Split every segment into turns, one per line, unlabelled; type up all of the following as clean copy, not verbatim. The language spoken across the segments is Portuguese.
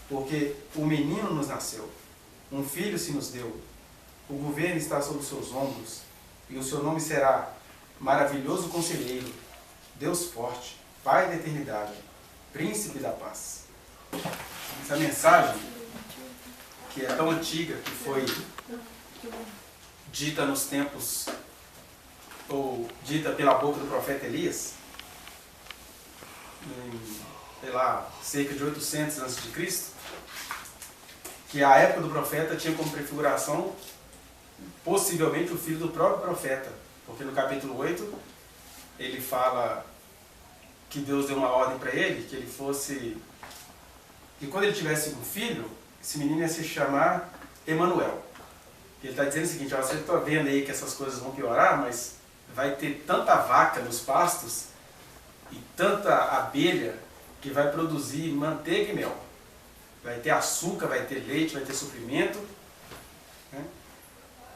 porque o menino nos nasceu, um filho se nos deu, o governo está sobre os seus ombros, e o seu nome será Maravilhoso Conselheiro, Deus Forte, Pai da Eternidade, Príncipe da Paz. Essa mensagem, que é tão antiga, que foi dita nos tempos, ou dita pela boca do profeta Elias, em, sei lá, cerca de 800 a.C., que a época do profeta tinha como prefiguração possivelmente o filho do próprio profeta, porque no capítulo 8 ele fala que Deus deu uma ordem para ele, que ele fosse, que quando ele tivesse um filho, esse menino ia se chamar Emanuel. Ele está dizendo o seguinte: ó, você está vendo aí que essas coisas vão piorar, mas vai ter tanta vaca nos pastos e tanta abelha que vai produzir manteiga e mel. Vai ter açúcar, vai ter leite, vai ter suprimento. Né?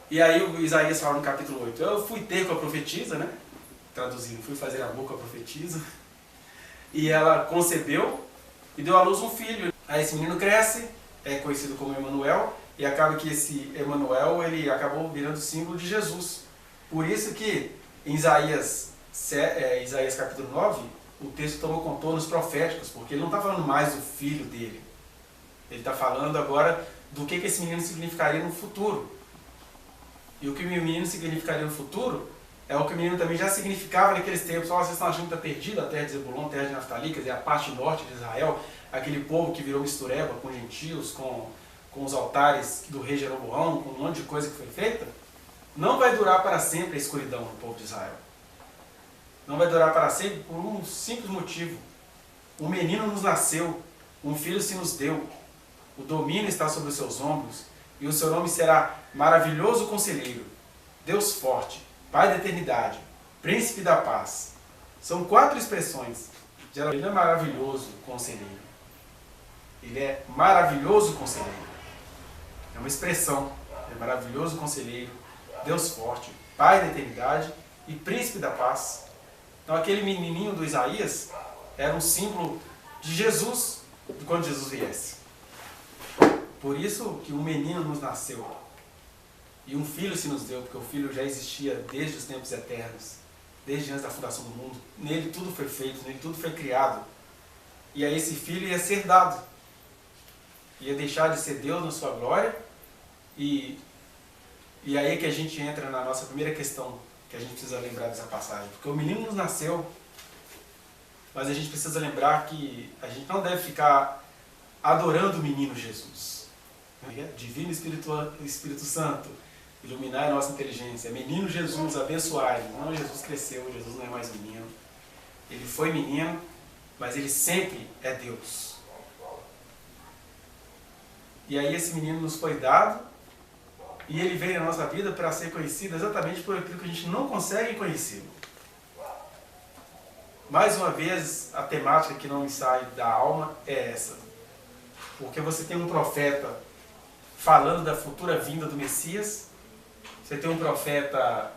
E aí o Isaías fala no capítulo 8, eu fui ter com a profetisa, né? Traduzindo, fui fazer amor com a profetisa, e ela concebeu e deu à luz um filho. Aí esse menino cresce, é conhecido como Emanuel, e acaba que esse Emanuel, ele acabou virando símbolo de Jesus. Por isso que em Isaías capítulo 9, o texto toma contornos proféticos, porque ele não está falando mais do filho dele. Ele está falando agora do que esse menino significaria no futuro. E o que o menino significaria no futuro é o que o menino também já significava naqueles tempos. Vocês estão achando que está perdido a terra de Zebulon, a terra de Naftali, quer dizer, a parte norte de Israel, aquele povo que virou mistureba com gentios, com os altares do rei Jeroboão, com um monte de coisa que foi feita. Não vai durar para sempre a escuridão do povo de Israel. Não vai durar para sempre por um simples motivo. Um menino nos nasceu, um filho se nos deu, o domínio está sobre os seus ombros, e o seu nome será Maravilhoso Conselheiro, Deus Forte, Pai da Eternidade, Príncipe da Paz. São 4 expressões. Ele é maravilhoso conselheiro. Ele é maravilhoso conselheiro. É uma expressão. É maravilhoso conselheiro, Deus Forte, Pai da Eternidade e Príncipe da Paz. Então aquele menininho do Isaías era um símbolo de Jesus, de quando Jesus viesse. Por isso que um menino nos nasceu. E um filho se nos deu, porque o filho já existia desde os tempos eternos, desde antes da fundação do mundo. Nele tudo foi feito, nele tudo foi criado. E aí esse filho ia ser dado. Ia deixar de ser Deus na sua glória. E aí é que a gente entra na nossa primeira questão, que a gente precisa lembrar dessa passagem. Porque o menino nos nasceu, mas a gente precisa lembrar que a gente não deve ficar adorando o menino Jesus. Divino Espírito Santo, iluminar a nossa inteligência. Menino Jesus, abençoai. Não, Jesus cresceu, Jesus não é mais menino. Ele foi menino, mas ele sempre é Deus. E aí esse menino nos foi dado, e ele veio na nossa vida para ser conhecido exatamente por aquilo que a gente não consegue conhecê-lo. Mais uma vez, a temática que não me sai da alma é essa. Porque você tem um profeta falando da futura vinda do Messias, você tem um profeta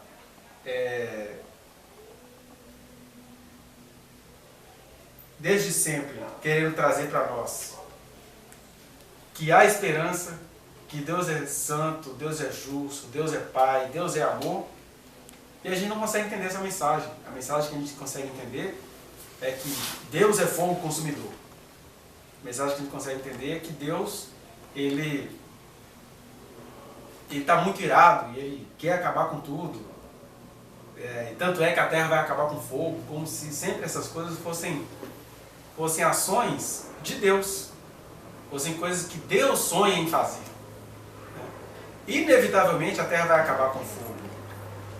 desde sempre querendo trazer para nós que há esperança, que Deus é santo, Deus é justo, Deus é Pai, Deus é amor, e a gente não consegue entender essa mensagem. A mensagem que a gente consegue entender é que Deus é fogo consumidor. A mensagem que a gente consegue entender é que Deus, ele está muito irado e ele quer acabar com tudo. Tanto é que a terra vai acabar com fogo, como se sempre essas coisas fossem ações de Deus, fossem coisas que Deus sonha em fazer. Inevitavelmente a terra vai acabar com fogo.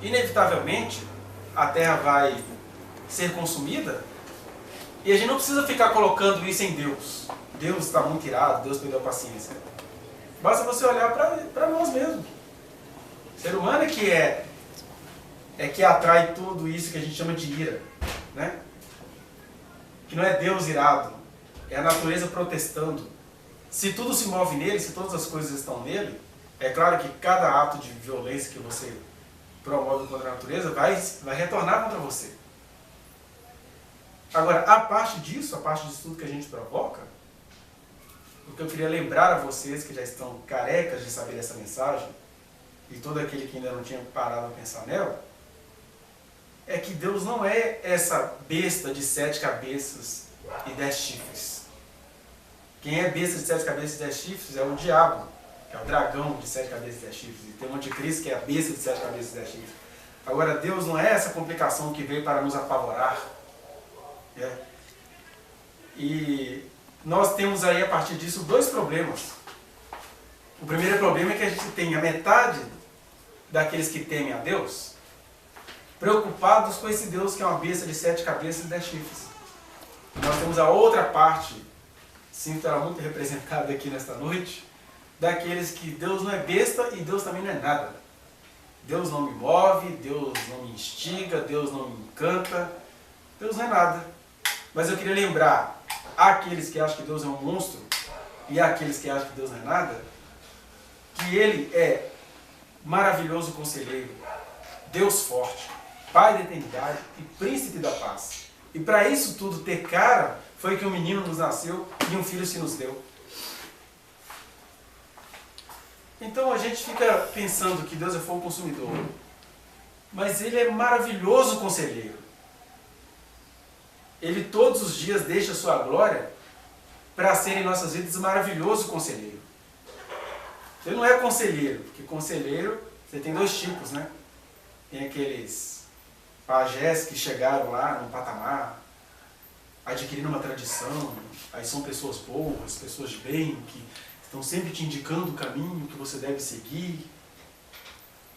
Inevitavelmente a terra vai ser consumida, e a gente não precisa ficar colocando isso em Deus. Deus está muito irado, Deus perdeu a paciência. Basta você olhar para nós mesmos. O ser humano é que atrai tudo isso que a gente chama de ira, né? Que não é Deus irado, é a natureza protestando. Se tudo se move nele, se todas as coisas estão nele, é claro que cada ato de violência que você promove contra a natureza vai retornar contra você. Agora, a parte disso tudo que a gente provoca, o que eu queria lembrar a vocês que já estão carecas de saber essa mensagem, e todo aquele que ainda não tinha parado a pensar nela, é que Deus não é essa besta de 7 cabeças e 10 chifres. Quem é besta de 7 cabeças e 10 chifres é o diabo, que é o dragão de 7 cabeças e 10 chifres. E tem o anticristo, que é a besta de 7 cabeças e 10 chifres. Agora, Deus não é essa complicação que veio para nos apavorar. E nós temos aí, a partir disso, 2 problemas. O primeiro problema é que a gente tem a metade daqueles que temem a Deus preocupados com esse Deus que é uma besta de 7 cabeças e 10 chifres. Nós temos a outra parte, sinto ela muito representada aqui nesta noite, daqueles que Deus não é besta e Deus também não é nada. Deus não me move, Deus não me instiga, Deus não me encanta, Deus não é nada. Mas eu queria lembrar àqueles que acham que Deus é um monstro e àqueles que acham que Deus não é nada, que Ele é maravilhoso conselheiro, Deus forte, Pai da eternidade e Príncipe da paz. E para isso tudo ter cara, foi que um menino nos nasceu e um filho se nos deu. Então a gente fica pensando que Deus é fogo consumidor, mas Ele é maravilhoso conselheiro. Ele todos os dias deixa a sua glória para ser em nossas vidas maravilhoso conselheiro. Ele não é conselheiro, porque conselheiro, você tem 2 tipos, né? Tem aqueles pajés que chegaram lá num patamar, adquirindo uma tradição, aí são pessoas boas, pessoas de bem, que estão sempre te indicando o caminho que você deve seguir.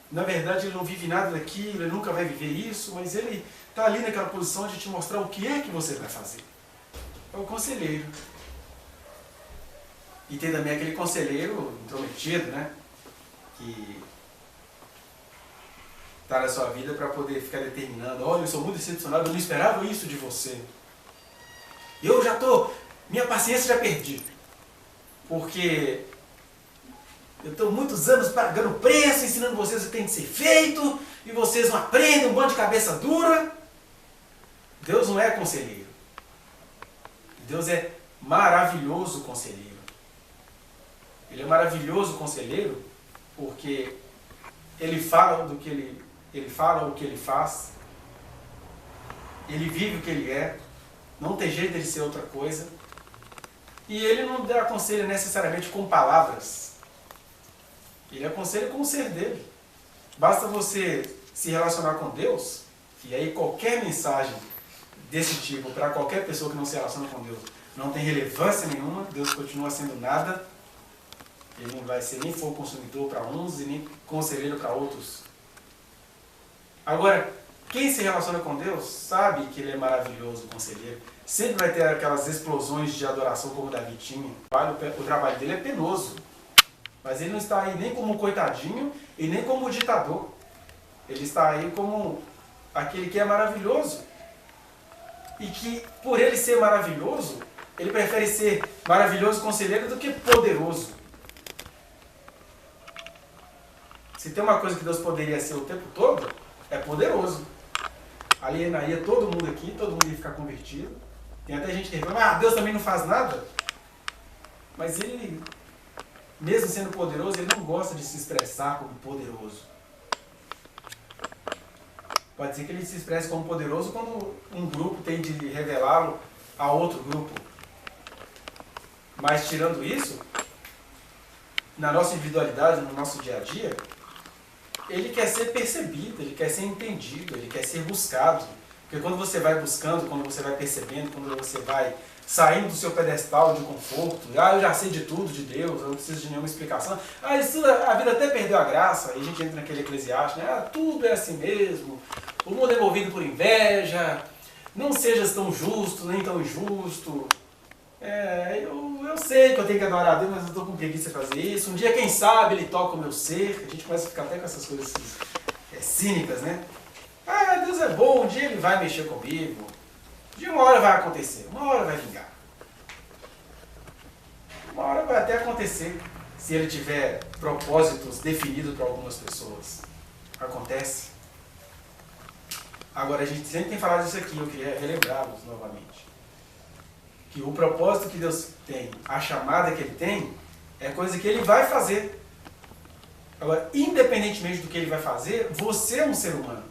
Na verdade, ele não vive nada daquilo, ele nunca vai viver isso, mas ele está ali naquela posição de te mostrar o que é que você vai fazer. É o conselheiro. E tem também aquele conselheiro intrometido, né? Que está na sua vida para poder ficar determinando: olha, eu sou muito decepcionado, eu não esperava isso de você. Eu já estou, minha paciência já perdi. Porque eu estou muitos anos pagando preço, ensinando vocês o que tem que ser feito, e vocês não aprendem, um bando de cabeça dura. Deus não é conselheiro. Deus é maravilhoso conselheiro. Ele é maravilhoso conselheiro porque ele fala do que ele fala o que ele faz, ele vive o que ele é, não tem jeito de ele ser outra coisa, e ele não dá conselho necessariamente com palavras, ele aconselha com o ser dele. Basta você se relacionar com Deus, e aí qualquer mensagem desse tipo para qualquer pessoa que não se relaciona com Deus não tem relevância nenhuma, Deus continua sendo nada, ele não vai ser nem fogo consumidor para uns e nem conselheiro para outros. Agora, quem se relaciona com Deus sabe que Ele é maravilhoso conselheiro. Sempre vai ter aquelas explosões de adoração como Davi tinha. O trabalho dele é penoso, mas ele não está aí nem como um coitadinho e nem como um ditador. Ele está aí como aquele que é maravilhoso. E que, por ele ser maravilhoso, ele prefere ser maravilhoso conselheiro do que poderoso. Se tem uma coisa que Deus poderia ser o tempo todo, é poderoso. Alienaria todo mundo aqui, todo mundo ia ficar convertido. Tem até gente que reclama: Deus também não faz nada. Mas ele, mesmo sendo poderoso, ele não gosta de se expressar como poderoso. Pode ser que ele se expresse como poderoso quando um grupo tem de revelá-lo a outro grupo. Mas tirando isso, na nossa individualidade, no nosso dia a dia, ele quer ser percebido, ele quer ser entendido, ele quer ser buscado. Porque quando você vai buscando, quando você vai percebendo, quando você vai saindo do seu pedestal de conforto, eu já sei de tudo de Deus, eu não preciso de nenhuma explicação, isso, a vida até perdeu a graça, aí a gente entra naquele Eclesiastes, né? Tudo é assim mesmo, o mundo é movido por inveja, não sejas tão justo, nem tão injusto. Eu sei que eu tenho que adorar a Deus, mas eu estou com preguiça de fazer isso. Um dia, quem sabe, Ele toca o meu ser. A gente começa a ficar até com essas coisas cínicas, né? Deus é bom, um dia Ele vai mexer comigo. Um dia, uma hora vai acontecer, uma hora vai vingar. Uma hora vai até acontecer, se Ele tiver propósitos definidos para algumas pessoas. Acontece. Agora, a gente sempre tem falado isso aqui, eu queria relembrá-los novamente. que o propósito que Deus tem, a chamada que Ele tem, é coisa que Ele vai fazer. Agora, independentemente do que Ele vai fazer, você é um ser humano.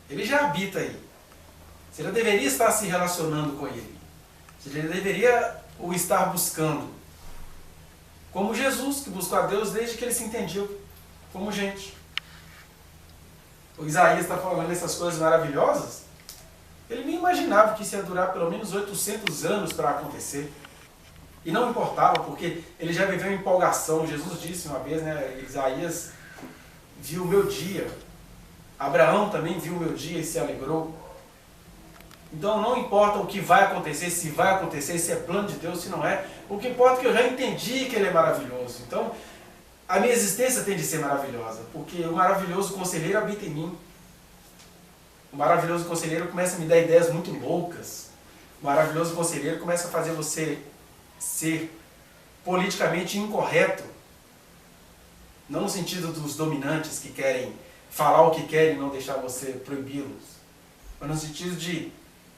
Ele já habita aí. Você já deveria estar se relacionando com Ele. Você já deveria o estar buscando. Como Jesus, que buscou a Deus desde que Ele se entendia como gente. O Isaías está falando essas coisas maravilhosas. Ele nem imaginava que isso ia durar pelo menos 800 anos para acontecer. E não importava, porque ele já viveu em empolgação. Jesus disse uma vez, né, Isaías viu o meu dia. Abraão também viu o meu dia e se alegrou. Então não importa o que vai acontecer, se é plano de Deus, se não é. O que importa é que eu já entendi que Ele é maravilhoso. Então, a minha existência tem de ser maravilhosa, porque o maravilhoso conselheiro habita em mim. O maravilhoso conselheiro começa a me dar ideias muito loucas. O maravilhoso conselheiro começa a fazer você ser politicamente incorreto. Não no sentido dos dominantes que querem falar o que querem e não deixar você proibi-los. Mas no sentido de,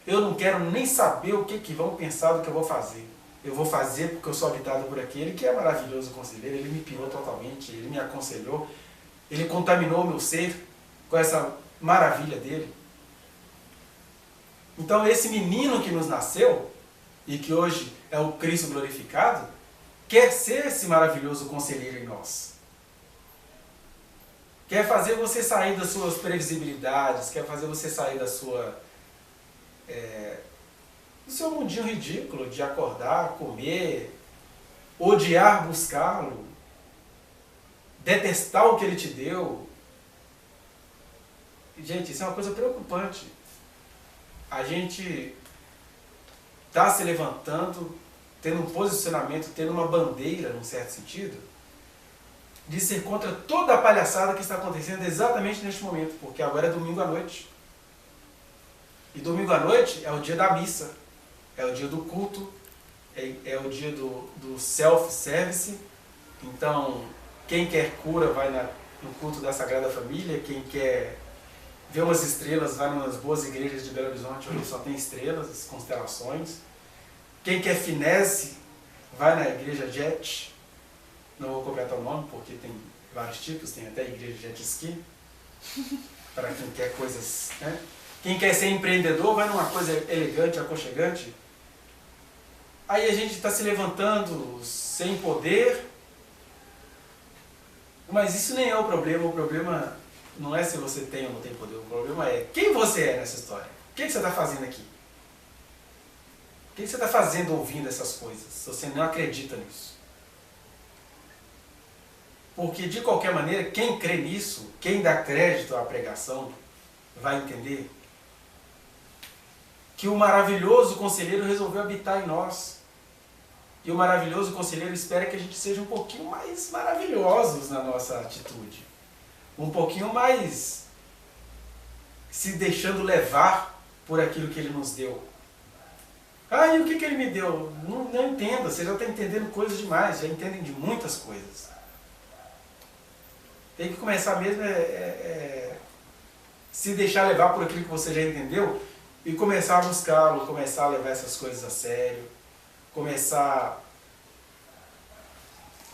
eu não quero nem saber o que vão pensar do que eu vou fazer. Eu vou fazer porque eu sou habitado por aquele que é maravilhoso conselheiro. Ele me pirou totalmente, ele me aconselhou, ele contaminou o meu ser com essa maravilha dele. Então esse menino que nos nasceu, e que hoje é o Cristo glorificado, quer ser esse maravilhoso conselheiro em nós. Quer fazer você sair das suas previsibilidades, quer fazer você sair da sua... do seu mundinho ridículo de acordar, comer, odiar buscá-lo, detestar o que ele te deu. Gente, isso é uma coisa preocupante. A gente está se levantando, tendo um posicionamento, tendo uma bandeira, num certo sentido, de ser contra toda a palhaçada que está acontecendo exatamente neste momento, porque agora é domingo à noite. E domingo à noite é o dia da missa, é o dia do culto, é o dia do self-service. Então, quem quer cura vai no culto da Sagrada Família, quem quer ver umas estrelas vai nas boas igrejas de Belo Horizonte, onde só tem estrelas, as constelações. Quem quer finese vai na igreja Jet. Não vou completar o nome, porque tem vários tipos, tem até a igreja Jet Ski, para quem quer coisas, né? Quem quer ser empreendedor vai numa coisa elegante, aconchegante. Aí a gente está se levantando sem poder, mas isso nem é o problema não é se você tem ou não tem poder, o problema é quem você é nessa história. O que você está fazendo aqui? O que você está fazendo ouvindo essas coisas, se você não acredita nisso? Porque, de qualquer maneira, quem crê nisso, quem dá crédito à pregação, vai entender que o maravilhoso conselheiro resolveu habitar em nós. E o maravilhoso conselheiro espera que a gente seja um pouquinho mais maravilhosos na nossa atitude. Um pouquinho mais se deixando levar por aquilo que Ele nos deu. Ah, e o que Ele me deu? Não entenda, você já está entendendo coisas demais, já entendem de muitas coisas. Tem que começar mesmo se deixar levar por aquilo que você já entendeu e começar a buscá-lo, começar a levar essas coisas a sério, começar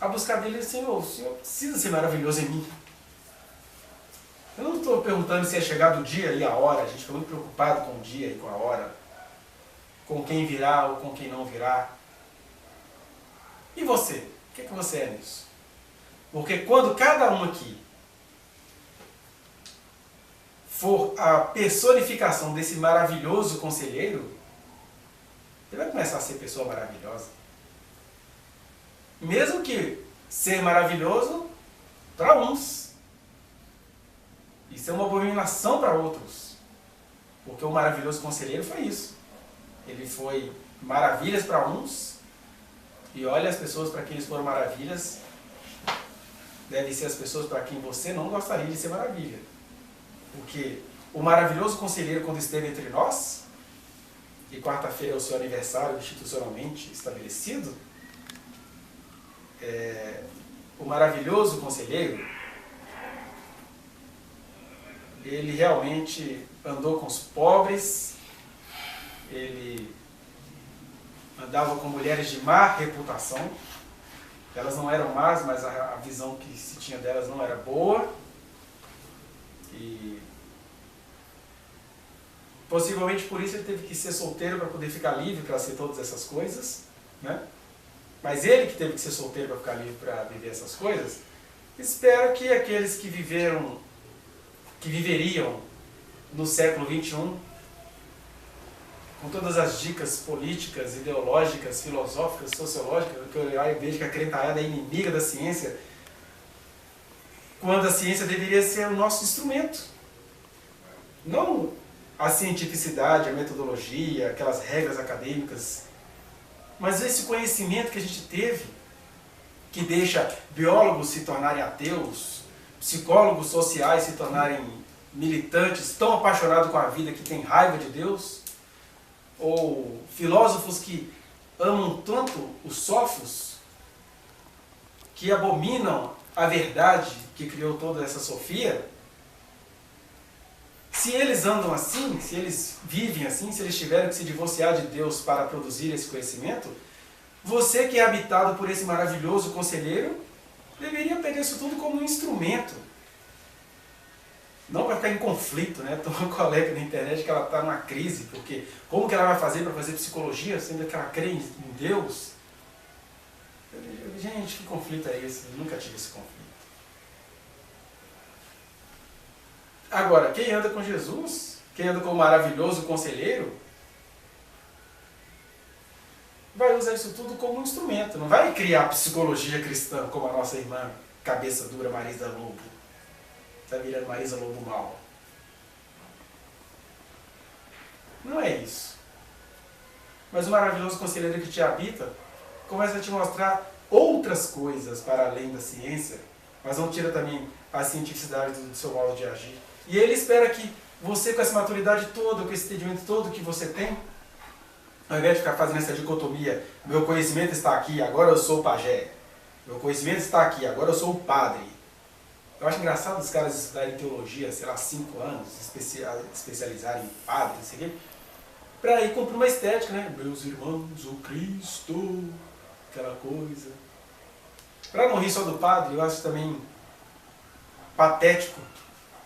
a buscar dele assim, o Senhor precisa ser maravilhoso em mim. Eu não estou perguntando se é chegado o dia e a hora, a gente fica muito preocupado com o dia e com a hora, com quem virá ou com quem não virá. E você? O que você é nisso? Porque quando cada um aqui for a personificação desse maravilhoso conselheiro, ele vai começar a ser pessoa maravilhosa. Mesmo que ser maravilhoso para uns, isso é uma abominação para outros. Porque o maravilhoso conselheiro foi isso. Ele foi maravilhas para uns, e olha as pessoas para quem eles foram maravilhas, devem ser as pessoas para quem você não gostaria de ser maravilha. Porque o maravilhoso conselheiro, quando esteve entre nós, e quarta-feira é o seu aniversário institucionalmente estabelecido, o maravilhoso conselheiro, ele realmente andou com os pobres, ele andava com mulheres de má reputação. Elas não eram más, mas a visão que se tinha delas não era boa. E possivelmente por isso ele teve que ser solteiro para poder ficar livre para ser todas essas coisas, né? Mas ele que teve que ser solteiro para ficar livre para viver essas coisas, espero que aqueles que viveriam no século XXI, com todas as dicas políticas, ideológicas, filosóficas, sociológicas, que eu vejo que a crentalhada é inimiga da ciência, quando a ciência deveria ser o nosso instrumento. Não a cientificidade, a metodologia, aquelas regras acadêmicas, mas esse conhecimento que a gente teve, que deixa biólogos se tornarem ateus, psicólogos sociais se tornarem militantes tão apaixonados com a vida que têm raiva de Deus, ou filósofos que amam tanto os sófos, que abominam a verdade que criou toda essa sofia. Se eles andam assim, se eles vivem assim, se eles tiveram que se divorciar de Deus para produzir esse conhecimento, você que é habitado por esse maravilhoso conselheiro, deveria pegar isso tudo como um instrumento. Não para ficar em conflito, né? Tem uma colega na internet que ela está numa crise, porque como que ela vai fazer para fazer psicologia, sendo que ela crê em Deus? Gente, que conflito é esse? Eu nunca tive esse conflito. Agora, quem anda com Jesus, quem anda com o maravilhoso conselheiro, vai usar isso tudo como um instrumento. Não vai criar psicologia cristã como a nossa irmã cabeça dura Marisa Lobo. Está virando Marisa Lobo mal. Não é isso. Mas o maravilhoso conselheiro que te habita começa a te mostrar outras coisas para além da ciência, mas não tira também a cientificidade do seu modo de agir. E ele espera que você, com essa maturidade toda, com esse entendimento todo que você tem, ao invés de ficar fazendo essa dicotomia, meu conhecimento está aqui, agora eu sou o pajé. Meu conhecimento está aqui, agora eu sou o padre. Eu acho engraçado os caras estudarem teologia, sei lá, 5 anos, especializarem em padre, não sei o quê, para ir cumprir uma estética, né? Meus irmãos, o Cristo, aquela coisa. Para não rir só do padre, eu acho também patético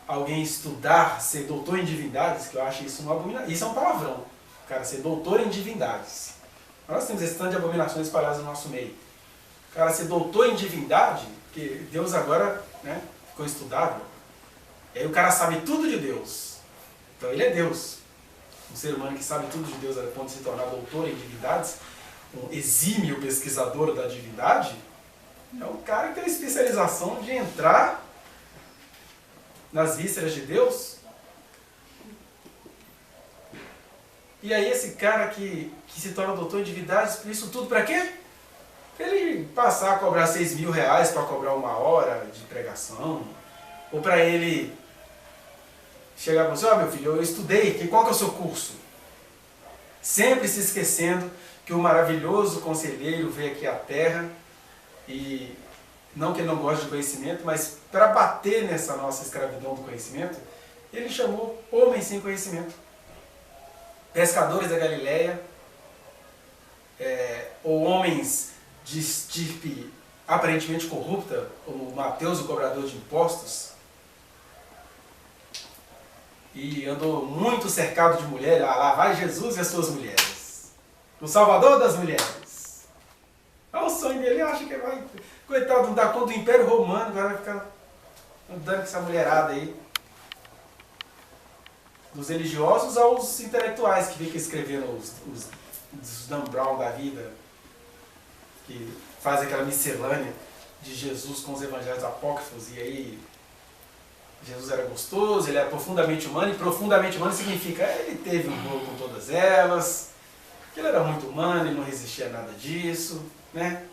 alguém estudar, ser doutor em divindades, que eu acho isso uma abominação. Isso é um palavrão, o cara ser doutor em divindades. Nós temos esse tanto de abominações espalhadas no nosso meio. O cara ser doutor em divindade, porque Deus agora, né, ficou estudável, e aí o cara sabe tudo de Deus. Então ele é Deus. Um ser humano que sabe tudo de Deus a ponto de se tornar doutor em divindades, um exímio pesquisador da divindade, é um cara que tem a especialização de entrar nas vísceras de Deus. E aí esse cara que se torna doutor em divindades, isso tudo para quê? Para ele passar a cobrar 6 mil reais para cobrar 1 hora de pregação, ou para ele chegar e falar assim, meu filho, eu estudei, qual que é o seu curso? Sempre se esquecendo que o maravilhoso conselheiro veio aqui à Terra, e não que ele não goste de conhecimento, mas para bater nessa nossa escravidão do conhecimento, ele chamou homens sem conhecimento. Pescadores da Galileia, ou homens de estirpe aparentemente corrupta, como Mateus, o cobrador de impostos, e andou muito cercado de mulheres. Lá vai Jesus e as suas mulheres, o Salvador das mulheres. É o sonho dele, acha que vai, coitado, não dá conta do Império Romano, vai ficar andando com essa mulherada aí. Dos religiosos aos intelectuais que ficam escrevendo os Dan Brown da vida, que faz aquela miscelânea de Jesus com os evangelhos apócrifos, e aí Jesus era gostoso, ele era profundamente humano, e profundamente humano significa ele teve um rolo com todas elas, que ele era muito humano, ele não resistia a nada disso, né?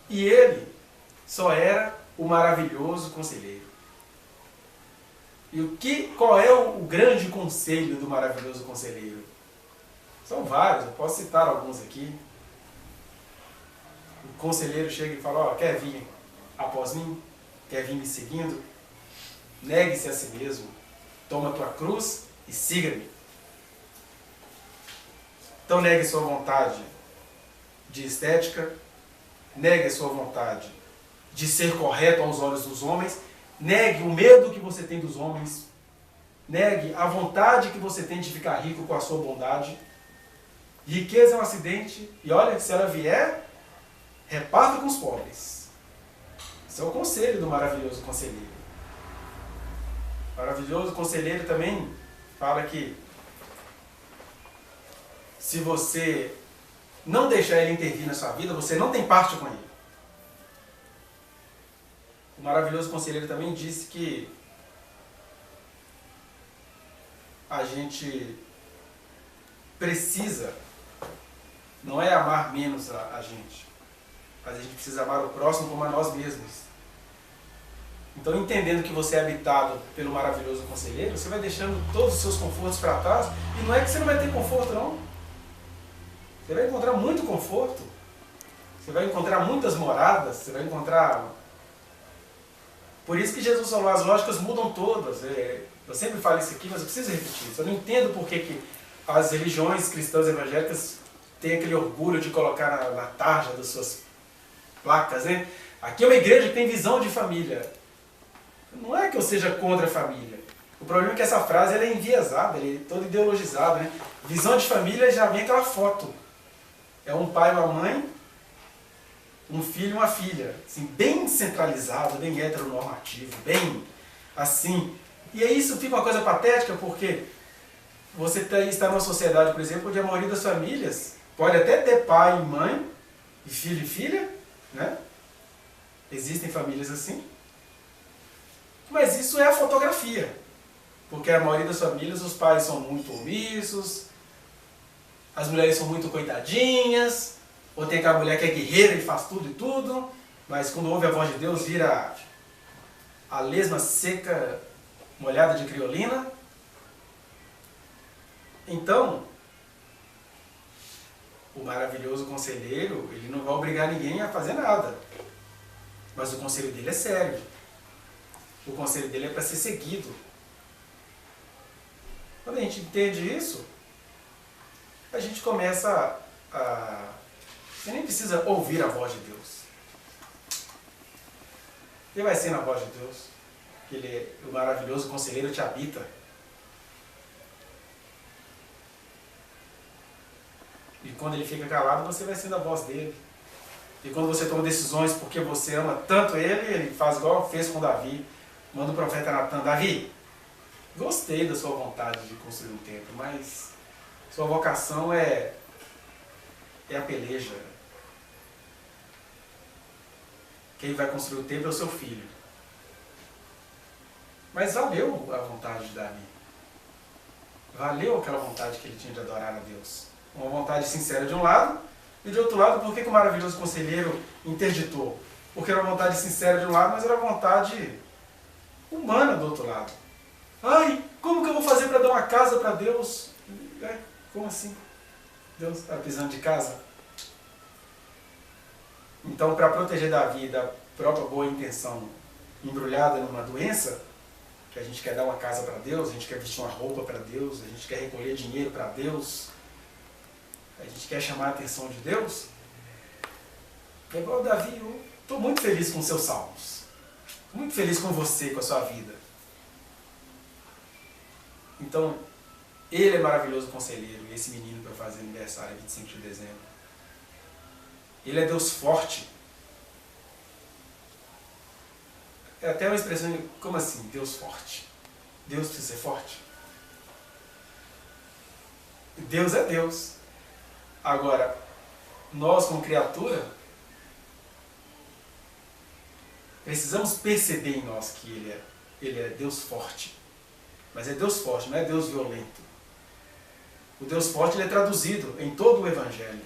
E ele só era o maravilhoso conselheiro. E qual é o grande conselho do maravilhoso conselheiro? São vários, eu posso citar alguns aqui. O conselheiro chega e fala, quer vir após mim? Quer vir me seguindo? Negue-se a si mesmo, toma a tua cruz e siga-me. Então negue sua vontade de estética, negue a sua vontade de ser correto aos olhos dos homens, negue o medo que você tem dos homens, negue a vontade que você tem de ficar rico com a sua bondade. Riqueza é um acidente, e olha, se ela vier, reparta com os pobres. Esse é o conselho do maravilhoso conselheiro. O maravilhoso conselheiro também fala que se você não deixar ele intervir na sua vida, você não tem parte com ele. O maravilhoso conselheiro também disse que a gente precisa, não é amar menos a gente, mas a gente precisa amar o próximo como a nós mesmos. Então, entendendo que você é habitado pelo maravilhoso conselheiro, você vai deixando todos os seus confortos para trás, e não é que você não vai ter conforto, não. Você vai encontrar muito conforto, você vai encontrar muitas moradas, você vai encontrar... Por isso que Jesus falou, as lógicas mudam todas. Eu sempre falo isso aqui, mas eu preciso repetir isso. Eu não entendo por que as religiões cristãs evangélicas têm aquele orgulho de colocar na tarja das suas placas, né? Aqui é uma igreja que tem visão de família. Não é que eu seja contra a família. O problema é que essa frase ela é enviesada, ela é toda ideologizada, né? Visão de família já vem aquela foto. É um pai e uma mãe, um filho e uma filha. Assim, bem centralizado, bem heteronormativo, bem assim. E aí isso fica uma coisa patética, porque você está numa sociedade, por exemplo, onde a maioria das famílias pode até ter pai e mãe, e filho e filha, né? Existem famílias assim. Mas isso é a fotografia. Porque a maioria das famílias, os pais são muito omissos, as mulheres são muito coitadinhas, ou tem aquela mulher que é guerreira e faz tudo e tudo, mas quando ouve a voz de Deus vira a lesma seca, molhada de criolina. Então, o maravilhoso conselheiro, ele não vai obrigar ninguém a fazer nada. Mas o conselho dele é sério. O conselho dele é para ser seguido. Quando a gente entende isso, a gente começa a... Você nem precisa ouvir a voz de Deus. Ele vai ser na voz de Deus. Ele, o maravilhoso conselheiro te habita. E quando ele fica calado, você vai sendo a voz dele. E quando você toma decisões porque você ama tanto ele, ele faz igual fez com Davi. Manda o profeta Natan: Davi, gostei da sua vontade de construir um templo, mas sua vocação é a peleja. Quem vai construir o templo é o seu filho. Mas valeu a vontade de Davi. Valeu aquela vontade que ele tinha de adorar a Deus. Uma vontade sincera de um lado, e de outro lado, por que o maravilhoso conselheiro interditou? Porque era uma vontade sincera de um lado, mas era uma vontade humana do outro lado. Ai, como que eu vou fazer para dar uma casa para Deus? Como assim? Deus está precisando de casa? Então, para proteger Davi da própria boa intenção embrulhada numa doença, que a gente quer dar uma casa para Deus, a gente quer vestir uma roupa para Deus, a gente quer recolher dinheiro para Deus, a gente quer chamar a atenção de Deus, é igual Davi. Eu estou muito feliz com os seus salmos. Muito feliz com você, com a sua vida. Então, ele é maravilhoso conselheiro, e esse menino para fazer aniversário 25 de dezembro. Ele é Deus forte. É até uma expressão, como assim, Deus forte? Deus precisa ser forte? Deus é Deus. Agora, nós como criatura, precisamos perceber em nós que ele é Deus forte. Mas é Deus forte, não é Deus violento. O Deus forte ele é traduzido em todo o Evangelho.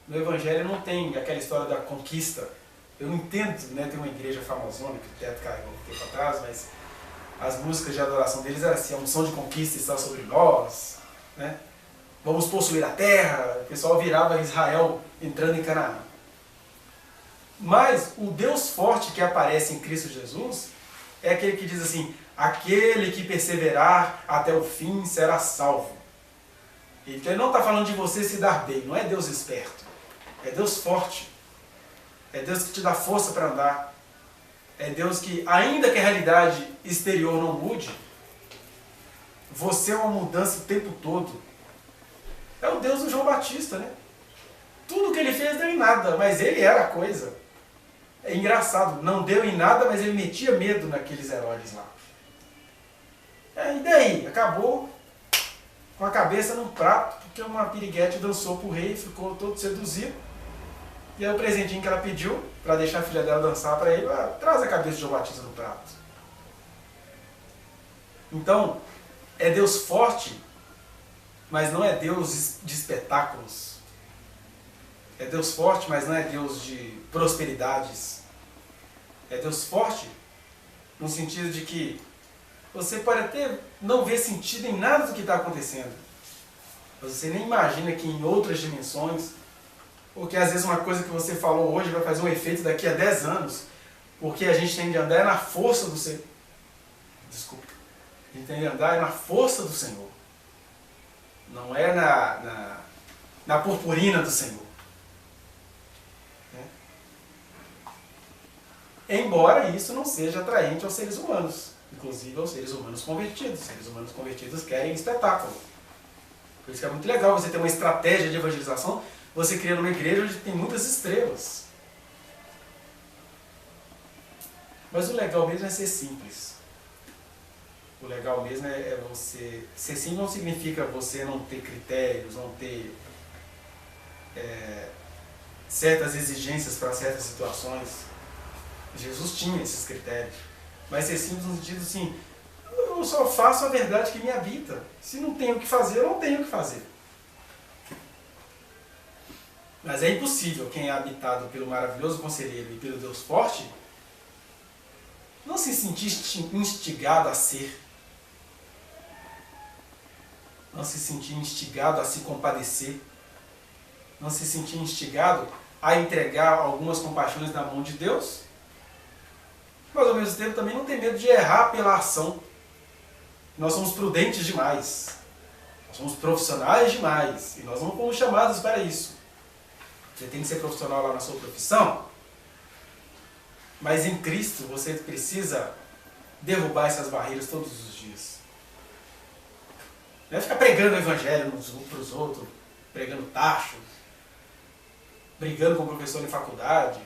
No Evangelho não tem aquela história da conquista. Eu não entendo, né? Tem uma igreja famosona que o teto caiu um tempo atrás, mas as músicas de adoração deles eram assim: a unção de conquista está sobre nós, né? Vamos possuir a terra. O pessoal virava Israel entrando em Canaã. Mas o Deus forte que aparece em Cristo Jesus é aquele que diz assim: aquele que perseverar até o fim será salvo. Então ele não está falando de você se dar bem, não é Deus esperto. É Deus forte. É Deus que te dá força para andar. É Deus que, ainda que a realidade exterior não mude, você é uma mudança o tempo todo. É o Deus do João Batista, né? Tudo que ele fez deu em nada, mas ele era a coisa. É engraçado, não deu em nada, mas ele metia medo naqueles heróis lá. E daí? Acabou com a cabeça num prato, porque uma piriguete dançou pro rei, ficou todo seduzido. E aí o presentinho que ela pediu, para deixar a filha dela dançar para ele, traz a cabeça de João Batista no prato. Então, é Deus forte, mas não é Deus de espetáculos. É Deus forte, mas não é Deus de prosperidades. É Deus forte no sentido de que você pode até não ver sentido em nada do que está acontecendo. Você nem imagina que em outras dimensões, ou que às vezes uma coisa que você falou hoje vai fazer um efeito daqui a 10 anos, porque a gente tem de andar na força do Senhor. Desculpa. A gente tem de andar na força do Senhor. Não é na purpurina do Senhor. Embora isso não seja atraente aos seres humanos, inclusive aos seres humanos convertidos. Os seres humanos convertidos querem espetáculo. Por isso que é muito legal você ter uma estratégia de evangelização, você cria uma igreja onde tem muitas estrelas. Mas o legal mesmo é ser simples. O legal mesmo é você... Ser simples não significa você não ter critérios, não ter certas exigências para certas situações. Jesus tinha esses critérios. Mas ser simples no sentido assim, eu só faço a verdade que me habita. Se não tenho o que fazer, eu não tenho o que fazer. Mas é impossível quem é habitado pelo maravilhoso conselheiro e pelo Deus forte não se sentir instigado a ser. Não se sentir instigado a se compadecer. Não se sentir instigado a entregar algumas compaixões na mão de Deus. Mas ao mesmo tempo também não tem medo de errar pela ação. Nós somos prudentes demais. Nós somos profissionais demais. E nós não fomos chamados para isso. Você tem que ser profissional lá na sua profissão. Mas em Cristo você precisa derrubar essas barreiras todos os dias. Não é ficar pregando o evangelho para os outros, pregando tacho, brigando com o professor em faculdade.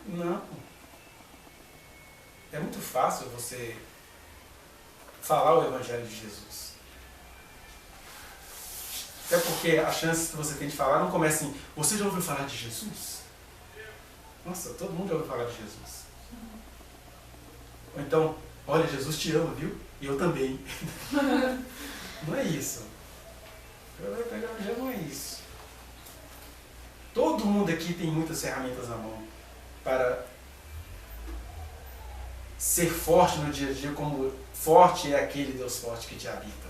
Não. É muito fácil você falar o evangelho de Jesus. Até porque a chance que você tem de falar não começa assim, você já ouviu falar de Jesus? Nossa, todo mundo já ouviu falar de Jesus. Ou então, olha, Jesus te ama, viu? E eu também. Não é isso. O evangelho não é isso. Todo mundo aqui tem muitas ferramentas na mão para ser forte no dia a dia, como forte é aquele Deus forte que te habita.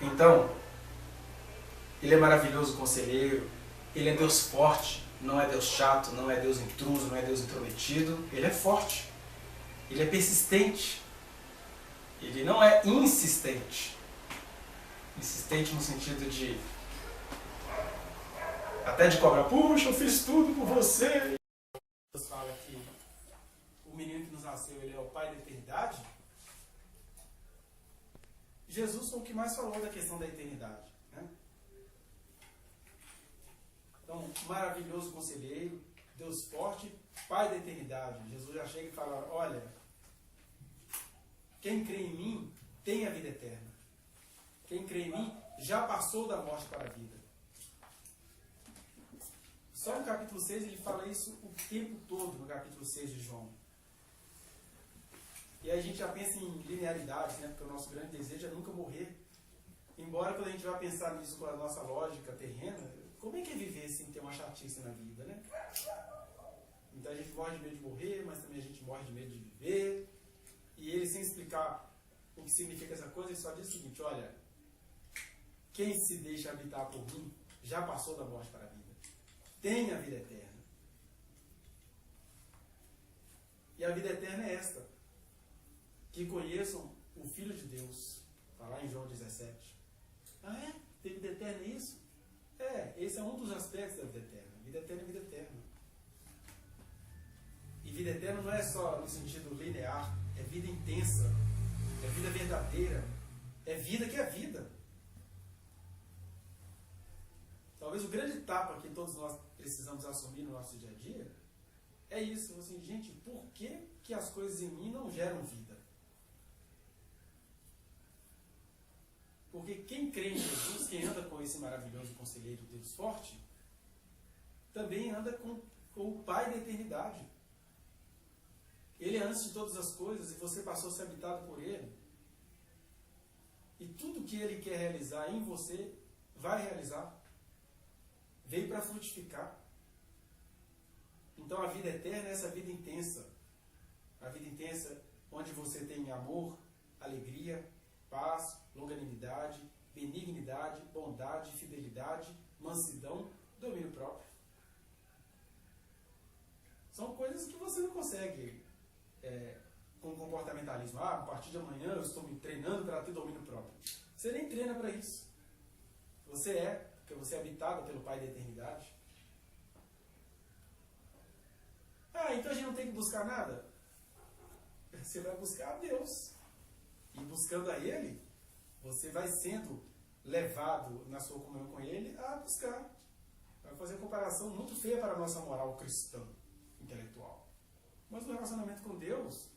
Então, Ele é maravilhoso conselheiro, Ele é Deus forte, não é Deus chato, não é Deus intruso, não é Deus intrometido. Ele é forte, Ele é persistente, Ele não é insistente. Insistente no sentido de até de cobrar, puxa, eu fiz tudo por você. Deus fala que o menino que nos nasceu, Ele é o Pai da eternidade. Jesus foi o que mais falou da questão da eternidade. Né? Então, maravilhoso conselheiro, Deus forte, Pai da eternidade. Jesus já chega e fala, olha, quem crê em mim tem a vida eterna. Quem crê em mim já passou da morte para a vida. Só no capítulo 6 ele fala isso o tempo todo, no capítulo 6 de João. E aí a gente já pensa em linearidade, né? Porque o nosso grande desejo é nunca morrer. Embora quando a gente vai pensar nisso com a nossa lógica terrena, como é que é viver sem ter uma chatice na vida, né? Então a gente morre de medo de morrer, mas também a gente morre de medo de viver. E ele, sem explicar o que significa essa coisa, ele só diz o seguinte, olha, quem se deixa habitar por mim já passou da morte para a vida. Tem a vida eterna. E a vida eterna é esta. Que conheçam o Filho de Deus. Está lá em João 17. Ah, é? Tem vida eterna, é isso? Esse é um dos aspectos da vida eterna. Vida eterna é vida eterna. E vida eterna não é só no sentido linear, é vida intensa, é vida verdadeira, é vida que é vida. Talvez o grande tapa que todos nós precisamos assumir no nosso dia a dia é isso. Assim, gente, por que as coisas em mim não geram vida? Porque quem crê em Jesus, quem anda com esse maravilhoso conselheiro Deus forte, também anda com o Pai da eternidade. Ele é antes de todas as coisas e você passou a ser habitado por Ele. E tudo que Ele quer realizar em você, vai realizar. Veio para frutificar. Então a vida eterna é essa vida intensa. A vida intensa onde você tem amor, alegria, paz, longanimidade, benignidade, bondade, fidelidade, mansidão, domínio próprio. São coisas que você não consegue com comportamentalismo. A partir de amanhã eu estou me treinando para ter domínio próprio. Você nem treina para isso. Porque você é habitado pelo Pai da eternidade. Então a gente não tem que buscar nada? Você vai buscar a Deus. E buscando a Ele, você vai sendo levado na sua comunhão com Ele a buscar. Vai fazer uma comparação muito feia para a nossa moral cristã, intelectual. Mas o relacionamento com Deus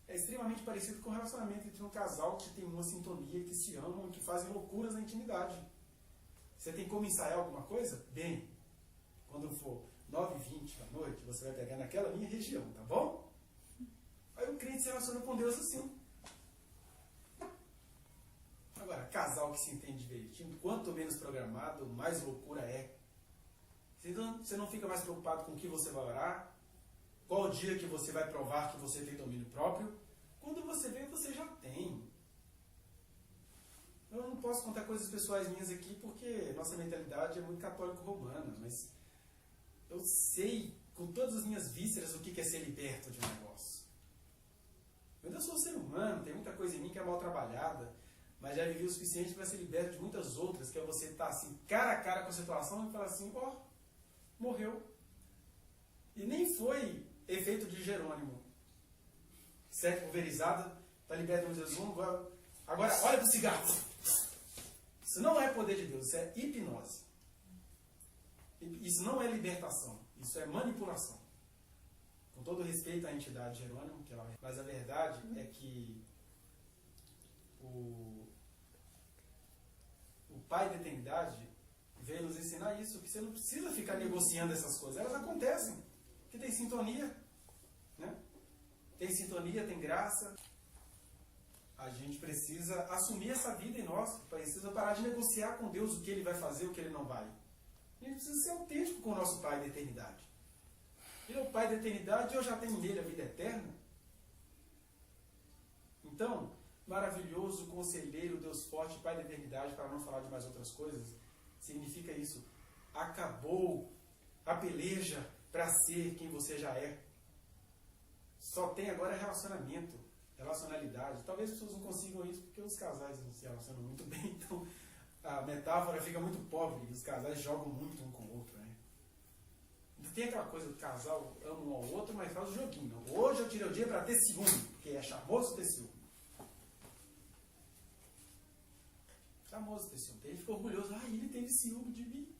é extremamente parecido com o relacionamento entre um casal que tem uma sintonia, que se amam, que fazem loucuras na intimidade. Você tem como ensaiar alguma coisa? Bem, quando for 9h20 da noite, você vai pegar naquela minha região, tá bom? Aí o crente se relaciona com Deus assim. Agora, casal que se entende direitinho, quanto menos programado, mais loucura é. Você não fica mais preocupado com o que você vai orar, qual o dia que você vai provar que você tem domínio próprio. Quando você vê, você já tem. Eu não posso contar coisas pessoais minhas aqui porque nossa mentalidade é muito católico-romana, mas eu sei com todas as minhas vísceras o que é ser liberto de um negócio. Eu ainda sou ser humano, tem muita coisa em mim que é mal trabalhada, mas já vivi o suficiente para ser liberto de muitas outras, que é você estar assim, cara a cara com a situação e falar assim, morreu. E nem foi efeito de Jerônimo. Certo, pulverizada, está liberto de Jesus. Agora, olha para o cigarro. Isso não é poder de Deus, isso é hipnose. Isso não é libertação, isso é manipulação. Com todo respeito à entidade de Jerônimo, mas a verdade é que o Pai da eternidade veio nos ensinar isso, que você não precisa ficar negociando essas coisas, elas acontecem, que tem sintonia, né? Tem sintonia, tem graça. A gente precisa assumir essa vida em nós, precisa parar de negociar com Deus o que Ele vai fazer, o que Ele não vai. A gente precisa ser autêntico com o nosso Pai da eternidade. Ele é o Pai da eternidade e eu já tenho nele a vida eterna. Então, maravilhoso, conselheiro, Deus forte, Pai da eternidade, para não falar de mais outras coisas, significa isso. Acabou a peleja para ser quem você já é. Só tem agora relacionamento, relacionalidade. Talvez as pessoas não consigam isso porque os casais não se relacionam muito bem, então a metáfora fica muito pobre e os casais jogam muito um com o outro, né? Tem aquela coisa do casal ama um ao outro, mas faz o joguinho. Hoje eu tirei o dia para ter ciúme, porque é charmoso ter ciúme. Charmoso ter ciúme. Ele ficou orgulhoso. Ele teve ciúme de mim.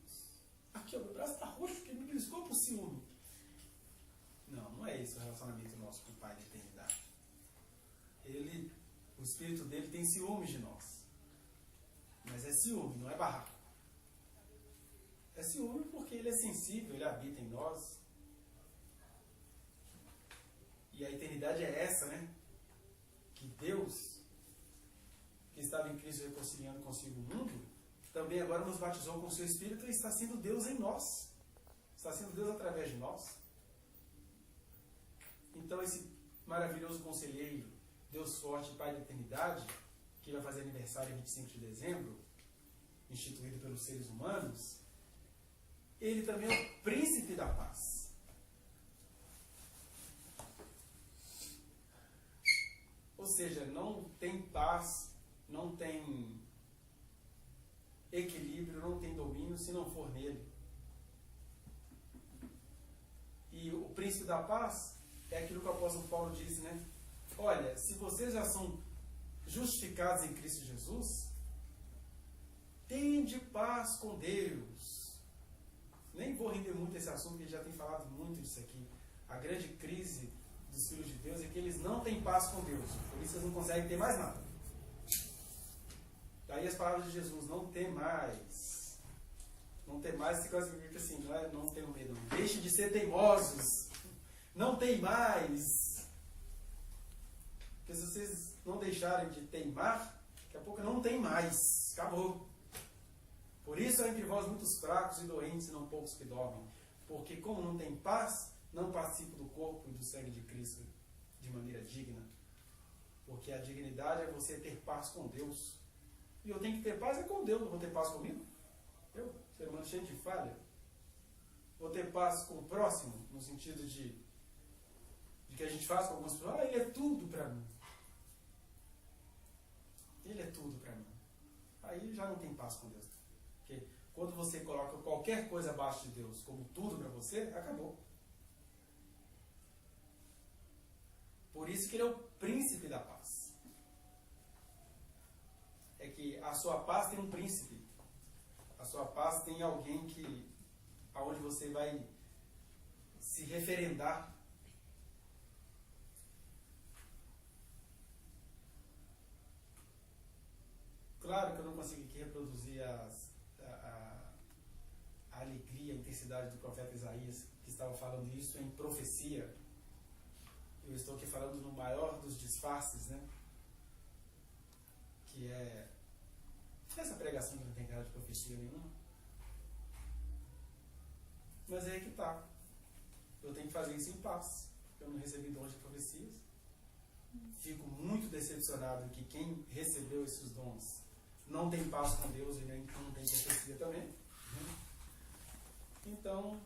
Aqui, ó, meu braço está roxo, porque ele me beliscou por ciúme. Não é esse o relacionamento nosso com o Pai da eternidade. O Espírito dele tem ciúmes de nós. Mas é ciúme, não é barraco. É ciúme porque ele é sensível, ele habita em nós. E a eternidade é essa, né? Que Deus, que estava em Cristo reconciliando consigo o mundo, também agora nos batizou com o seu Espírito e está sendo Deus em nós. Está sendo Deus através de nós. Então esse maravilhoso conselheiro, Deus forte, Pai da eternidade, que vai fazer aniversário em 25 de dezembro, instituído pelos seres humanos, ele também é o príncipe da paz. Ou Ou seja, não tem paz, não tem equilíbrio, não tem domínio se não for nele. E o príncipe da paz é aquilo que o apóstolo Paulo diz, né? Olha, se vocês já são justificados em Cristo Jesus, tende paz com Deus. Nem vou render muito esse assunto, porque já tem falado muito disso aqui. A grande crise dos filhos de Deus é que eles não têm paz com Deus. Por isso eles não conseguem ter mais nada. Daí as palavras de Jesus, não tem mais. Não tem mais, se quase significa assim, não tenho medo. Deixe de ser teimosos. Não tem mais. Porque se vocês não deixarem de teimar, daqui a pouco não tem mais. Acabou. Por isso há entre vós muitos fracos e doentes e não poucos que dormem. Porque como não tem paz, não participo do corpo e do sangue de Cristo de maneira digna. Porque a dignidade é você ter paz com Deus. E eu tenho que ter paz com Deus, não vou ter paz comigo? Eu, ser humano cheio de falha. Vou ter paz com o próximo, no sentido de que a gente faz com algumas pessoas. Ele é tudo para mim. Ele é tudo para mim. Aí já não tem paz com Deus. Porque quando você coloca qualquer coisa abaixo de Deus como tudo para você, acabou. Por isso que ele é o príncipe da paz. É que a sua paz tem um príncipe. A sua paz tem alguém aonde você vai se referendar. Claro que eu não consigo aqui reproduzir a alegria, a intensidade do profeta Isaías, que estava falando isso em profecia. Eu estou aqui falando no maior dos disfarces, né? Que é essa pregação que não tem cara de profecia nenhuma. Mas é aí que está. Eu tenho que fazer isso em paz. Eu não recebi dons de profecias. Fico muito decepcionado que quem recebeu esses dons não tem paz com Deus e nem não tem profecia também. Então,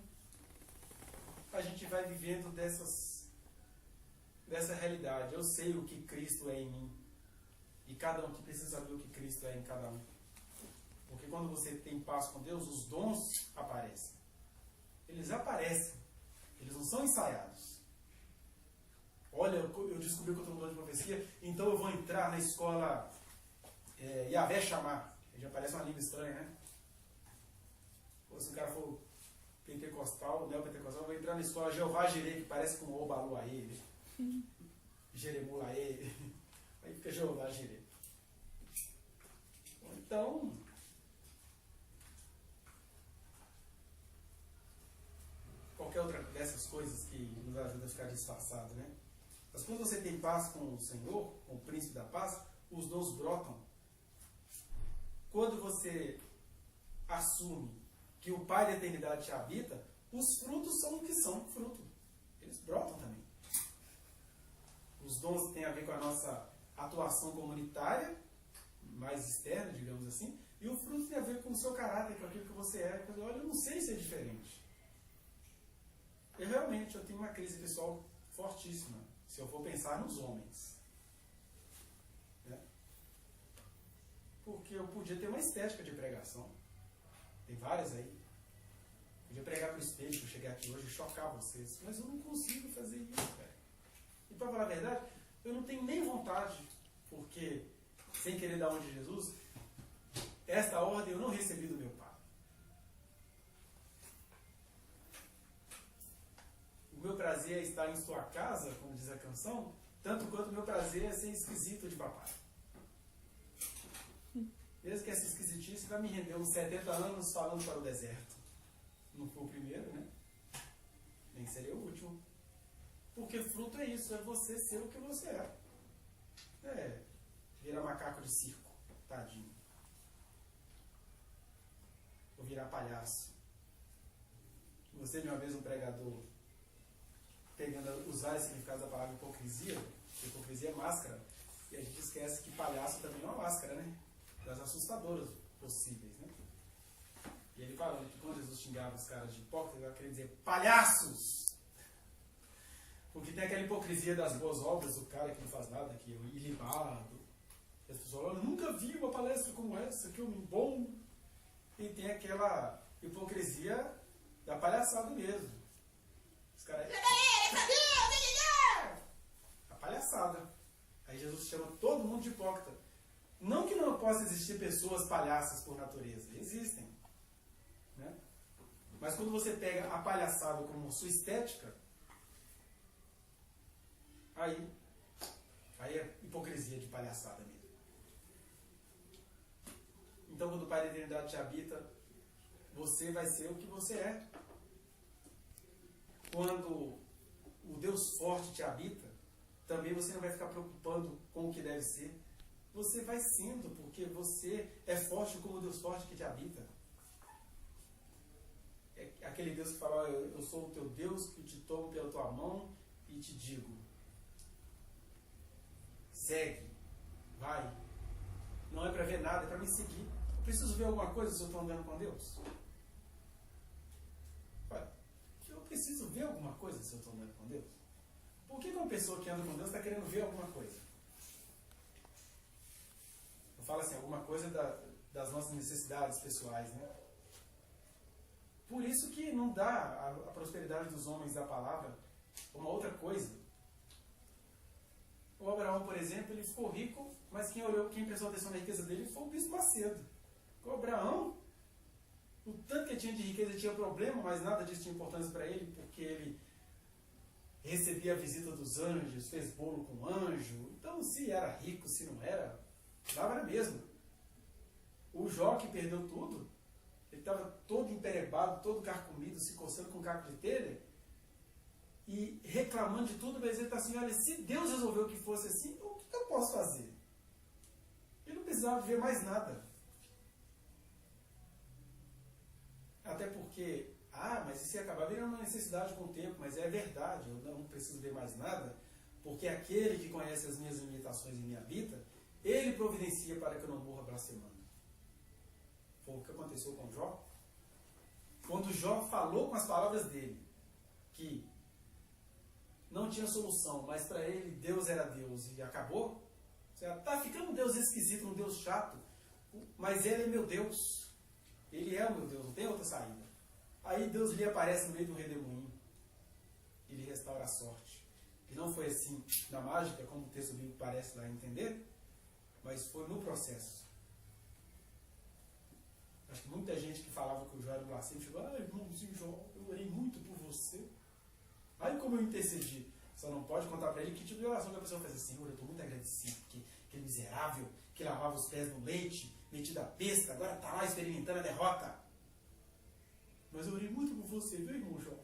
a gente vai vivendo dessa realidade. Eu sei o que Cristo é em mim. E cada um que precisa saber o que Cristo é em cada um. Porque quando você tem paz com Deus, os dons aparecem. Eles aparecem. Eles não são ensaiados. Olha, eu descobri que eu estou no dom de profecia, então eu vou entrar na escola Yahvé Chamar. Já parece uma língua estranha, né? Ou se o cara for pentecostal, neopentecostal, eu vou entrar na escola Jeová Jireh, que parece com Obaluaê, Jeremulaê. Aí fica Jeová Jireh. Então, qualquer outra dessas coisas que nos ajuda a ficar disfarçado, né? Mas quando você tem paz com o Senhor, com o príncipe da paz, os dons brotam. Quando você assume que o Pai da eternidade te habita, os frutos são o que são fruto. Eles brotam também. Os dons têm a ver com a nossa atuação comunitária, mais externa, digamos assim, e o fruto tem a ver com o seu caráter, com aquilo que você é. Olha, eu não sei se é diferente. Eu tenho uma crise pessoal fortíssima, se eu for pensar nos homens. Né? Porque eu podia ter uma estética de pregação. Tem várias aí. Podia pregar para o espelho, para chegar aqui hoje e chocar vocês. Mas eu não consigo fazer isso, velho. E para falar a verdade, eu não tenho nem vontade, porque, sem querer dar onde de Jesus, esta ordem eu não recebi do meu Pai. O meu prazer é estar em sua casa, como diz a canção, tanto quanto o meu prazer é ser esquisito de papai. Mesmo que essa esquisitice vai me render uns 70 anos falando para o deserto. Não foi o primeiro, né? Nem seria o último. Porque fruto é isso, é você ser o que você é. Virar macaco de circo, tadinho. Ou virar palhaço. Gostei de uma vez um pregador usar esse significado da palavra hipocrisia, porque hipocrisia é máscara, e a gente esquece que palhaço também é uma máscara, né? Das assustadoras possíveis, né? E ele falando que quando Jesus xingava os caras de hipócritas, ele queria dizer palhaços! Porque tem aquela hipocrisia das boas obras, do cara que não faz nada, que é ilibado. As pessoas falam, eu nunca vi uma palestra como essa, que homem bom. E tem aquela hipocrisia da palhaçada mesmo. Os caras, a palhaçada. Aí Jesus chama todo mundo de hipócrita. Não que não possa existir pessoas palhaças por natureza, existem. Né? Mas quando você pega a palhaçada como sua estética, aí é hipocrisia de palhaçada mesmo. Então quando o Pai da Eternidade te habita, você vai ser o que você é. Quando o Deus forte te habita, também você não vai ficar preocupando com o que deve ser. Você vai sendo, porque você é forte como o Deus forte que te habita. É aquele Deus que fala, eu sou o teu Deus que te tomo pela tua mão e te digo, segue, vai. Não é para ver nada, é para me seguir. Eu preciso ver alguma coisa se eu estou andando com Deus? Eu preciso ver alguma coisa se eu estou andando com Deus? Por que uma pessoa que anda com Deus está querendo ver alguma coisa? Eu falo assim, alguma coisa das nossas necessidades pessoais, né? Por isso que não dá a prosperidade dos homens da palavra uma outra coisa. O Abraão, por exemplo, ele ficou rico, mas quem prestou atenção na riqueza dele foi o bispo Macedo. O Abraão, o tanto que ele tinha de riqueza tinha problema, mas nada disso tinha importância para ele, porque ele recebia a visita dos anjos, fez bolo com anjo. Então, se era rico, se não era, dava era mesmo. O Jó, que perdeu tudo, ele estava todo emperebado, todo carcomido, se coçando com caco de telha, e reclamando de tudo, mas ele está assim, olha, se Deus resolveu que fosse assim, o que eu posso fazer? Ele não precisava ver mais nada. Até porque, mas isso ia acabar virando uma necessidade com o tempo, mas é verdade, eu não preciso ver mais nada, porque aquele que conhece as minhas limitações e me habita, ele providencia para que eu não morra blasfemando. Foi o que aconteceu com Jó. Quando Jó falou com as palavras dele, que não tinha solução, mas para ele Deus era Deus e acabou, está ficando um Deus esquisito, um Deus chato, mas ele é meu Deus. Ele é o meu Deus, não tem outra saída. Aí Deus lhe aparece no meio do redemoinho. Ele restaura a sorte. E não foi assim na mágica, como o texto bíblico parece dar a entender, mas foi no processo. Acho que muita gente que falava que o Jó era blasfemo chegou, irmãozinho Jó, eu orei muito por você. Aí como eu intercedi. Só não pode contar para ele que tipo de oração que a pessoa faz assim, Senhor, eu estou muito agradecido, porque aquele miserável que lavava os pés no leite, metido a besta, agora está lá experimentando a derrota. Mas eu orei muito por você, viu, irmão Jó?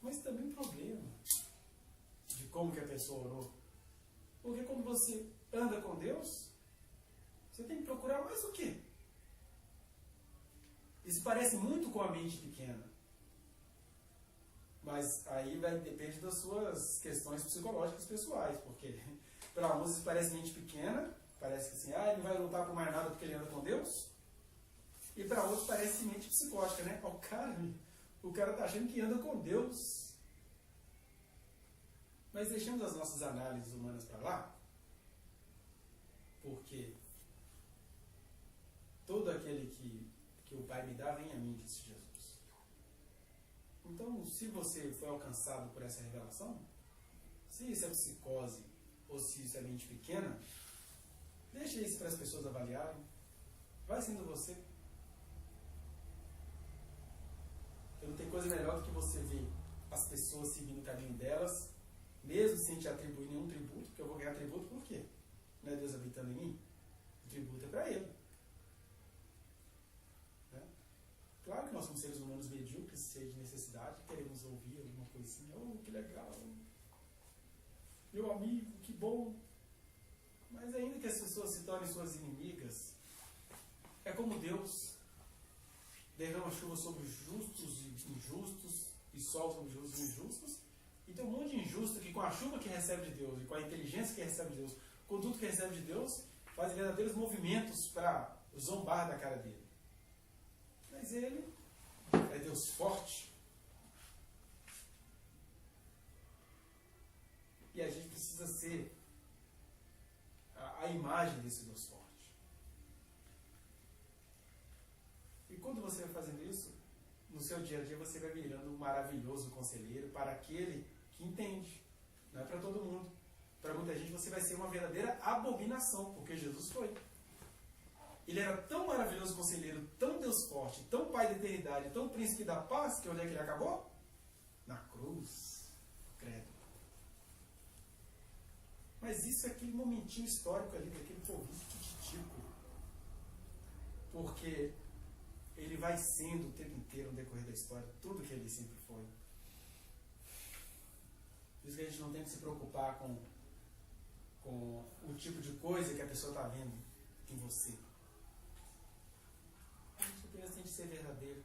Mas também problema de como que a pessoa orou. Porque quando você anda com Deus, você tem que procurar mais o quê? Isso parece muito com a mente pequena. Mas aí depende das suas questões psicológicas pessoais, porque para uns isso parece mente pequena, parece que assim, ele não vai lutar por mais nada porque ele anda com Deus, e para outros parece mente psicótica, né? O cara está achando que anda com Deus. Mas deixamos as nossas análises humanas para lá, porque todo aquele que o Pai me dá vem a mim, disse Jesus. Então, se você foi alcançado por essa revelação, se isso é psicose ou se isso é mente pequena, deixe isso para as pessoas avaliarem. Vai sendo você. Porque não tem coisa melhor do que você ver as pessoas seguindo o caminho delas, mesmo sem te atribuir nenhum tributo, porque eu vou ganhar tributo por quê? Não é Deus habitando em mim? O tributo é para Ele. Né? Claro que nós somos seres humanos medíocres, cheios de necessidade, queremos ouvir alguma coisinha. Que legal! Meu amigo, que bom! Mas ainda que as pessoas se tornem suas inimigas, é como Deus derrama chuva sobre os justos e injustos, e sol sobre os justos e injustos, e tem um monte de injusto que com a chuva que recebe de Deus, e com a inteligência que recebe de Deus, com tudo que recebe de Deus, faz verdadeiros movimentos para zombar da cara dele. Mas ele é Deus forte. a imagem desse Deus forte. E quando você vai fazendo isso, no seu dia a dia você vai virando um maravilhoso conselheiro para aquele que entende. Não é para todo mundo. Para muita gente você vai ser uma verdadeira abominação, porque Jesus foi. Ele era tão maravilhoso conselheiro, tão Deus forte, tão Pai da eternidade, tão príncipe da paz, que onde é que ele acabou? Na cruz. Credo. Mas isso é aquele momentinho histórico ali, daquele povinho titico. Porque ele vai sendo o tempo inteiro, no decorrer da história, tudo que ele sempre foi. Por isso que a gente não tem que se preocupar com o tipo de coisa que a pessoa está vendo em você. A gente apenas tem que ser verdadeiro.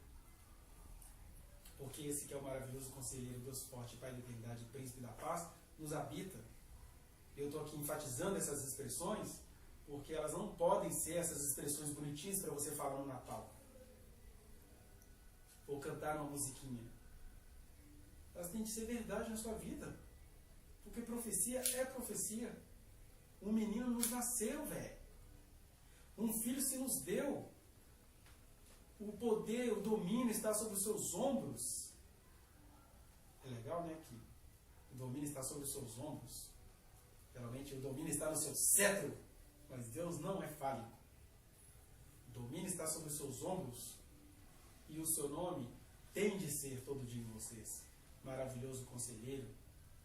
Porque esse que é o maravilhoso conselheiro, Deus forte, Pai da eternidade, Príncipe da paz, nos habita. Eu estou aqui enfatizando essas expressões, porque elas não podem ser essas expressões bonitinhas para você falar no Natal. Ou cantar uma musiquinha. Elas têm que ser verdade na sua vida. Porque profecia é profecia. Um menino nos nasceu, velho. Um filho se nos deu. O poder, o domínio está sobre os seus ombros. É legal, né? Que o domínio está sobre os seus ombros. Geralmente o domínio está no seu cetro. Mas Deus não é fálico. O domínio está sobre os seus ombros. E o seu nome tem de ser todo dia em vocês. Maravilhoso conselheiro,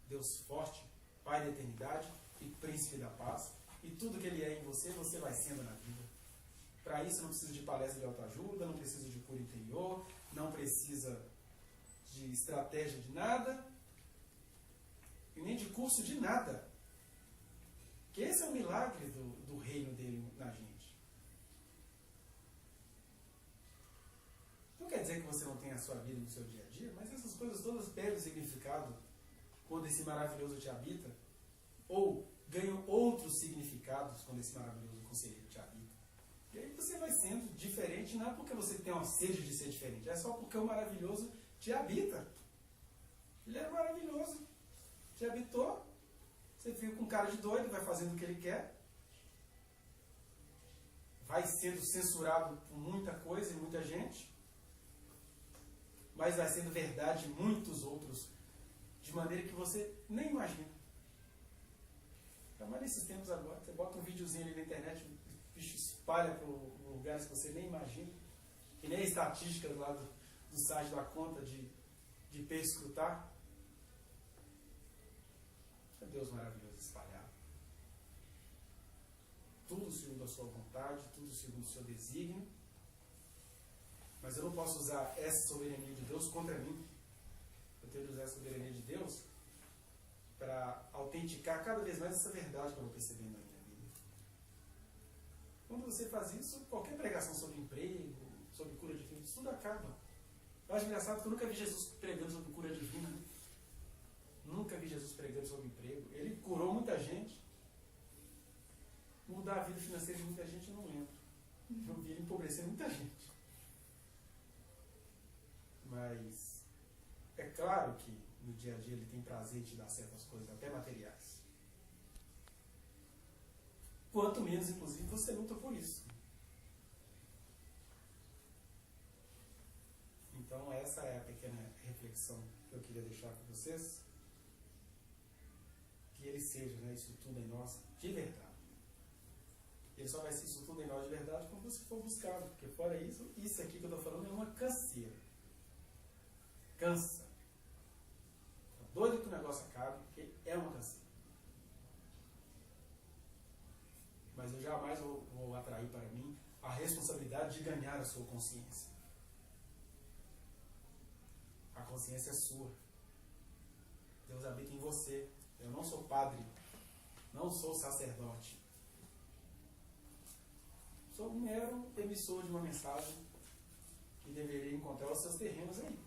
Deus forte, Pai da eternidade e Príncipe da paz. E tudo que Ele é em você, você vai sendo na vida. Para isso não precisa de palestra de autoajuda, não precisa de cura interior, não precisa de estratégia de nada, e nem de curso de nada. Que esse é o milagre do reino dele na gente. Não quer dizer que você não tenha a sua vida no seu dia a dia, mas essas coisas todas perdem significado quando esse maravilhoso te habita, ou ganham outros significados quando esse maravilhoso conselheiro te habita. E aí você vai sendo diferente, não é porque você tem uma sede de ser diferente, é só porque o maravilhoso te habita. Ele é maravilhoso, te habitou, você fica com cara de doido, vai fazendo o que ele quer, vai sendo censurado por muita coisa e muita gente, mas vai sendo verdade em muitos outros, de maneira que você nem imagina. Mas nesses tempos agora, você bota um videozinho ali na internet, o bicho espalha para lugares que você nem imagina, que nem a estatística lá do site da conta de perscrutar. É Deus maravilhoso espalhado. Tudo segundo a sua vontade, tudo segundo o seu desígnio. Mas eu não posso usar essa soberania de Deus contra mim. Eu tenho que usar a soberania de Deus para autenticar cada vez mais essa verdade que eu vou percebendo na minha vida. Quando você faz isso, qualquer pregação sobre emprego, sobre cura divina, isso tudo acaba. Eu acho engraçado que eu nunca vi Jesus pregando sobre cura divina. Né? Nunca vi Jesus pregando sobre emprego. Ele curou muita gente. Mudar a vida financeira de muita gente, eu não lembro. Eu vi ele empobrecer muita gente. Mas é claro que no dia a dia ele tem prazer em te dar certas coisas, até materiais. Quanto menos, inclusive, você luta por isso. Então essa é a pequena reflexão que eu queria deixar com vocês. Que ele seja, né, isso tudo em nós de verdade. Ele só vai ser isso tudo em nós de verdade quando você for buscá-lo. Porque fora isso, isso aqui que eu estou falando é uma canseira. Cansa. Tô doido que o negócio acabe, porque é uma canseira. Mas eu jamais vou atrair para mim a responsabilidade de ganhar a sua consciência. A consciência é sua. Deus habita em você. Eu não sou padre, não sou sacerdote. Sou um mero emissor de uma mensagem que deveria encontrar os seus terrenos aí.